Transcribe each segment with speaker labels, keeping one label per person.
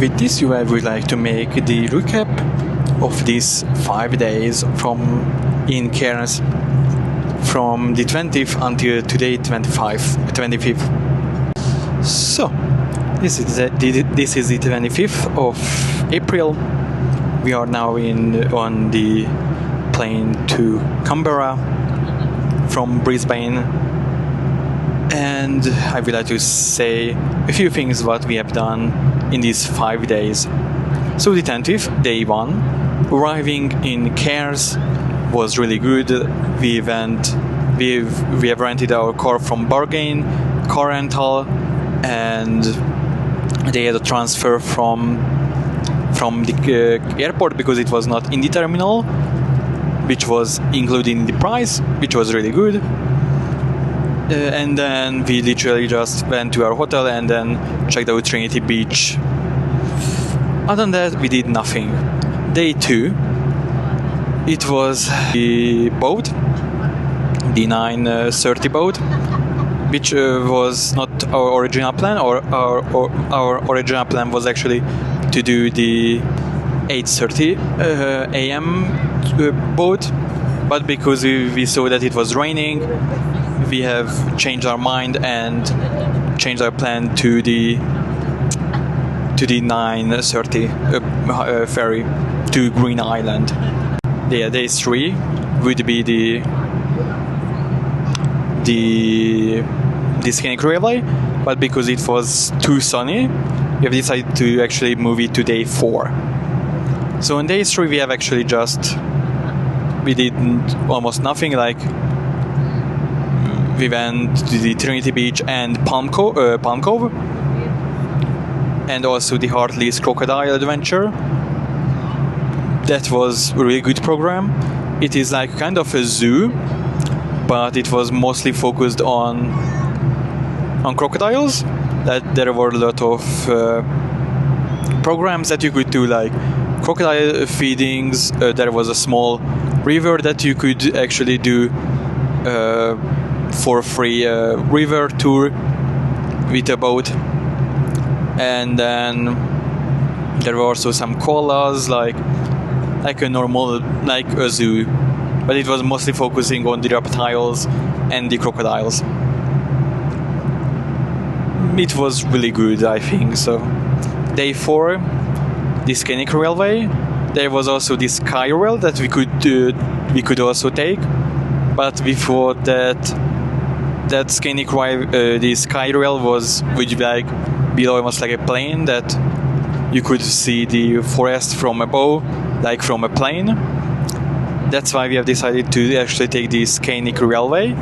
Speaker 1: with this I would like to make the recap of these 5 days in Cairns from the 20th until today 25th. So this is the 25th of April. We are now on the plane to Canberra from Brisbane, and I would like to say a few things what we have done in these 5 days. So the 20th, day 1, arriving in Cairns was really good. We have rented our car from Bargain Car Rental, and they had a transfer from the airport because it was not in the terminal, which was included in the price, which was really good. And then we literally just went to our hotel and then checked out Trinity Beach. Other than that, we did nothing. Day 2, it was the boat, the 9:30 boat, which was not our original plan. Our original plan was actually to do the 8:30 a.m. boat, but because we saw that it was raining, we have changed our mind and changed our plan to the 9:30 ferry to Green Island. Yeah, day 3 would be the scenic railway, but because it was too sunny, we have decided to actually move it to day 4. So on day 3 we have actually we did almost nothing. Like we went to the Trinity Beach and Palm Cove, and also the Hartley's Crocodile Adventure. That was a really good program. It is like kind of a zoo, but it was mostly focused on crocodiles. That there were a lot of programs that you could do, like crocodile feedings. There was a small river that you could actually do for free river tour with a boat. And then there were also some koalas, like a normal, like a zoo, but it was mostly focusing on the reptiles and the crocodiles. It was really good, I think. So day 4, the scenic railway. There was also the sky rail that we could also take, but before that scenic the sky rail would like be almost like a plane that you could see the forest from above, like from a plane. That's why we have decided to actually take the scenic railway,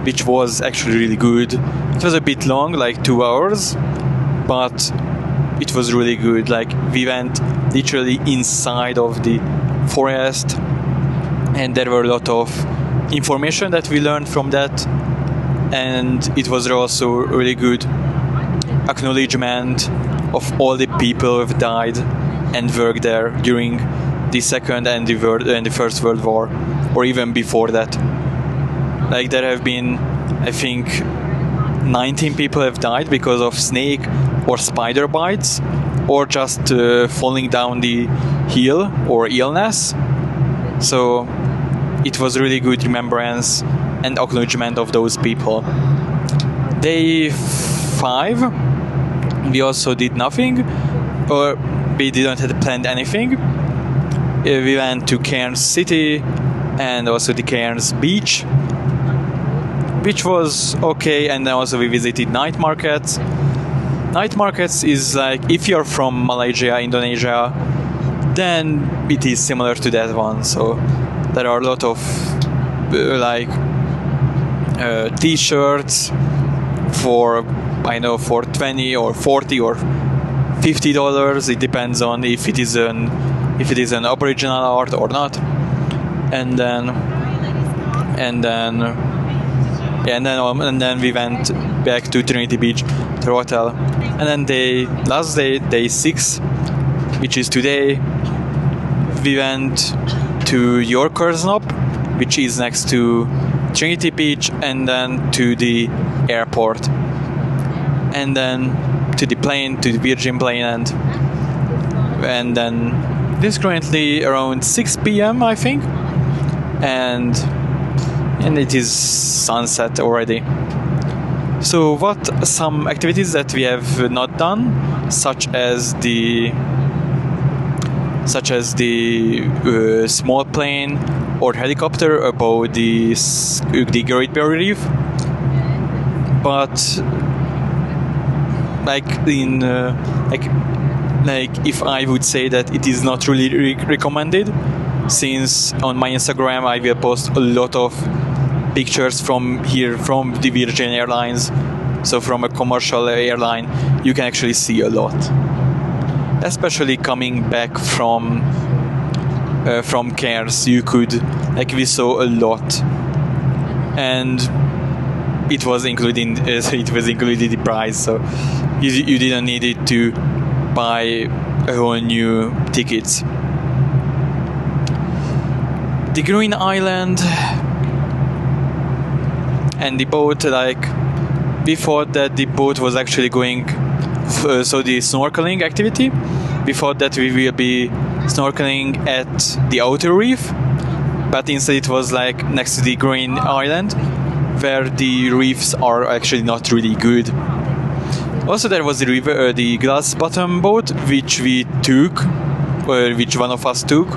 Speaker 1: which was actually really good. It was a bit long, like 2 hours, but it was really good. Like we went literally inside of the forest, and there were a lot of information that we learned from that, and it was also really good acknowledgement of all the people who have died and worked there during the Second and the First World War, or even before that. Like there have been, I think, 19 people have died because of snake or spider bites, or just falling down the hill or illness. So it was really good remembrance and acknowledgement of those people. Day 5, we also did nothing, or we didn't have planned anything. We went to Cairns City and also the Cairns Beach, which was okay, and then also we visited night markets. Night markets is like, if you're from Malaysia, Indonesia, then it is similar to that one. So there are a lot of t-shirts for 20 or 40 or $50. It depends on if it is an Aboriginal art or not. And then we went back to Trinity Beach, the hotel. And then last day, day 6, which is today, we went to Yorkersnop, which is next to Trinity Beach, and then to the airport, and then to the plane, to the Virgin plane, and and then it is currently around 6 p.m. I think, and it is sunset already. So what some activities that we have not done, such as the small plane or helicopter above the Great Barrier Reef, but if I would say that it is not really recommended, since on my Instagram I will post a lot of pictures from the Virgin Airlines, so from a commercial airline, you can actually see a lot, especially coming back from Cairns. We saw a lot, and it was included in the price, so you didn't need it to buy a whole new tickets. The Green Island and the boat, we thought that the boat was actually going, so the snorkeling activity, we thought that we will be snorkeling at the outer reef, but instead it was next to the Green Island, where the reefs are actually not really good. Also, there was the glass bottom boat, which which one of us took,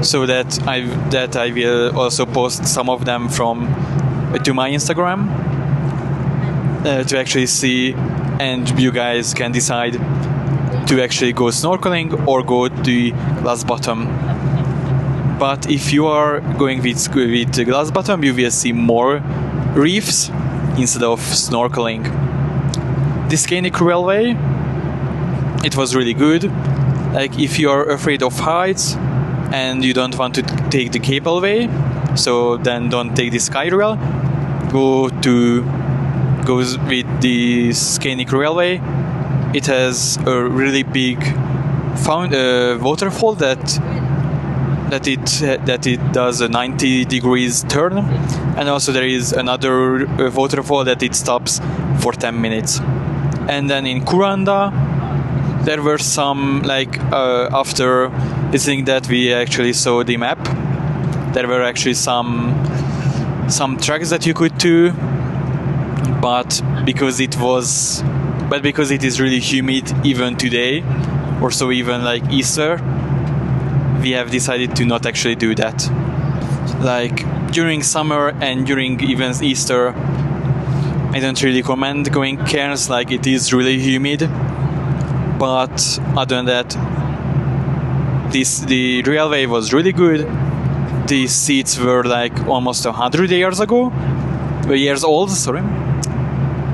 Speaker 1: so that I will also post some of them to my Instagram to actually see, and you guys can decide to actually go snorkeling or go to the glass bottom. But if you are going with the glass bottom, you will see more reefs instead of snorkeling. The scenic railway, it was really good. If you are afraid of heights and you don't want to take the cableway, so then don't take the sky rail, go with the scenic railway. It has a really big waterfall that it does a 90 degrees turn, and also there is another waterfall that it stops for 10 minutes. And then in Kuranda, there were some, after listening that we actually saw the map, there were actually some tracks that you could do, but because it is really humid even today, or so even Easter, we have decided to not actually do that. During summer and during even Easter, I don't really recommend going Cairns, it is really humid. But other than that, the railway was really good. The seats were almost 100 years old, sorry,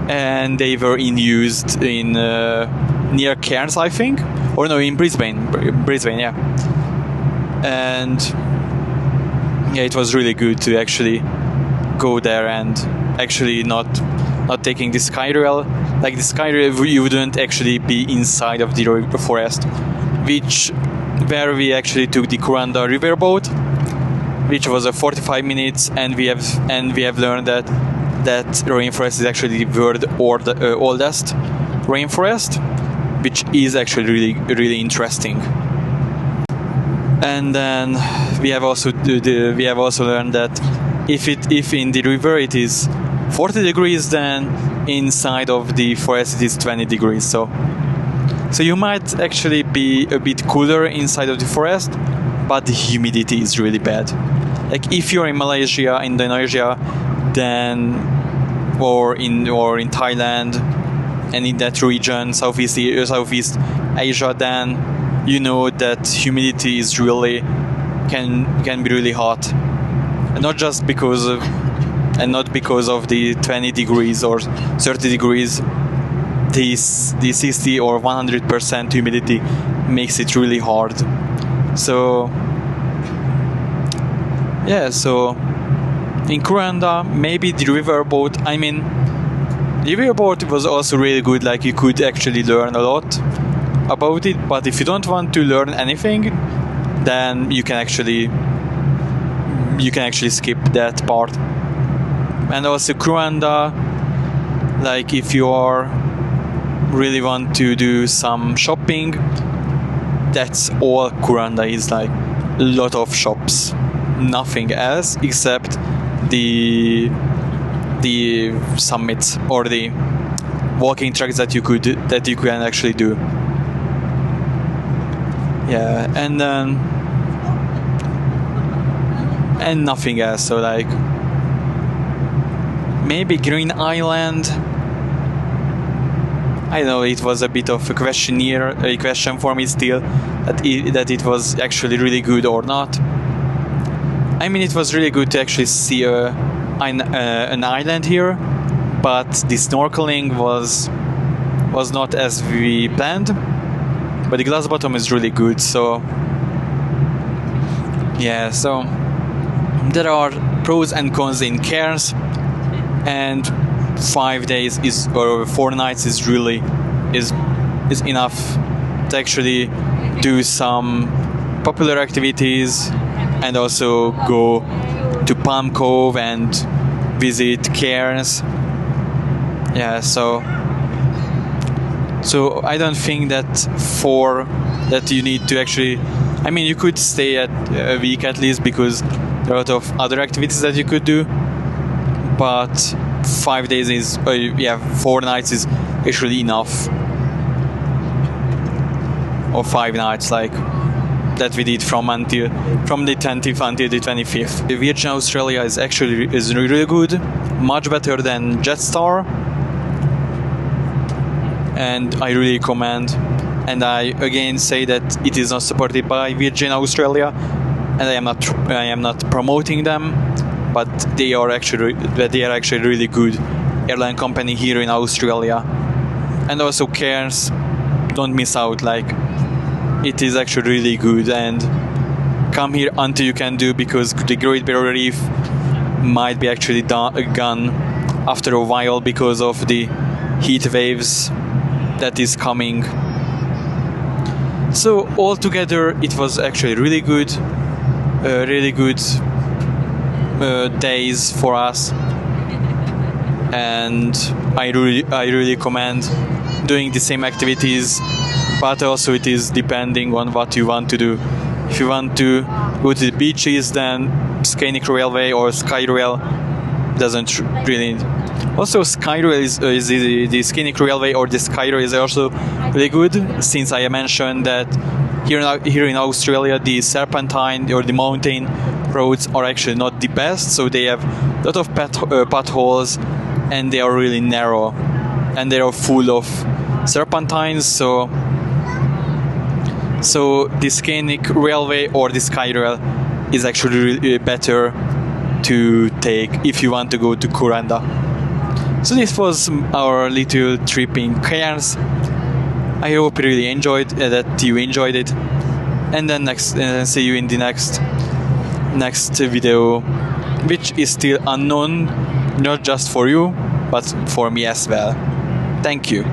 Speaker 1: and they were in use in near Cairns, I think, or no, in Brisbane, yeah. And yeah, it was really good to actually go there and actually not taking the sky rail. The sky rail, you wouldn't actually be inside of the forest, where we actually took the Kuranda riverboat, which was 45 minutes, and we have learned that rainforest is actually the world's oldest rainforest, which is actually really, really interesting. And then we have also learned that if in the river it is 40 degrees, then inside of the forest it is 20 degrees. So you might actually be a bit cooler inside of the forest, but the humidity is really bad. If you're in Malaysia, Indonesia, then or in Thailand and in that region, Southeast Asia, then you know that humidity is really can be really hot, and not because of the 20 degrees or 30 degrees. The 60 or 100% humidity makes it really hard. So yeah, so in Kuranda, maybe the riverboat. The riverboat was also really good. You could actually learn a lot about it. But if you don't want to learn anything, then you can actually skip that part. And also Kuranda, if you really want to do some shopping, that's all Kuranda is, like a lot of shops, nothing else except the summits or the walking tracks that you can actually do. Yeah, and then and nothing else. So like maybe Green Island. I know it was a bit of a question for me still, that it was actually really good or not. I mean, it was really good to actually see an island here, but the snorkeling was not as we planned. But the glass bottom is really good, so yeah. So there are pros and cons in Cairns, and 5 days or 4 nights is really is enough to actually do some popular activities and also go to Palm Cove and visit Cairns. Yeah, so I don't think that you need to actually, I mean, you could stay at a week at least, because there are a lot of other activities that you could do, but 5 days is 4 nights is actually enough, or 5 nights like that we did from the 20th until the 25th. The Virgin Australia is really good, much better than Jetstar, and I really recommend. And I again say that it is not supported by Virgin Australia, and I am not promoting them, but they are actually really good airline company here in Australia. And also Cairns, don't miss out, like it is actually really good, and come here until you can do, because the Great Barrier Reef might be actually gone after a while because of the heat waves that is coming. So altogether it was actually really good days for us, and I really recommend doing the same activities, but also it is depending on what you want to do. If you want to go to the beaches, then Scenic Railway or Skyrail doesn't really. Also, Skyrail is the Scenic Railway or the Skyrail is also really good, since I mentioned that here in Australia the serpentine or the mountain roads are actually not the best, so they have a lot of potholes, and they are really narrow, and they are full of serpentines. So the Scenic Railway or the Skyrail is actually really better to take if you want to go to Kuranda. So this was our little trip in Cairns. I hope you really enjoyed that you enjoyed it, and then see you in the next video, which is still unknown, not just for you but for me as well. Thank you.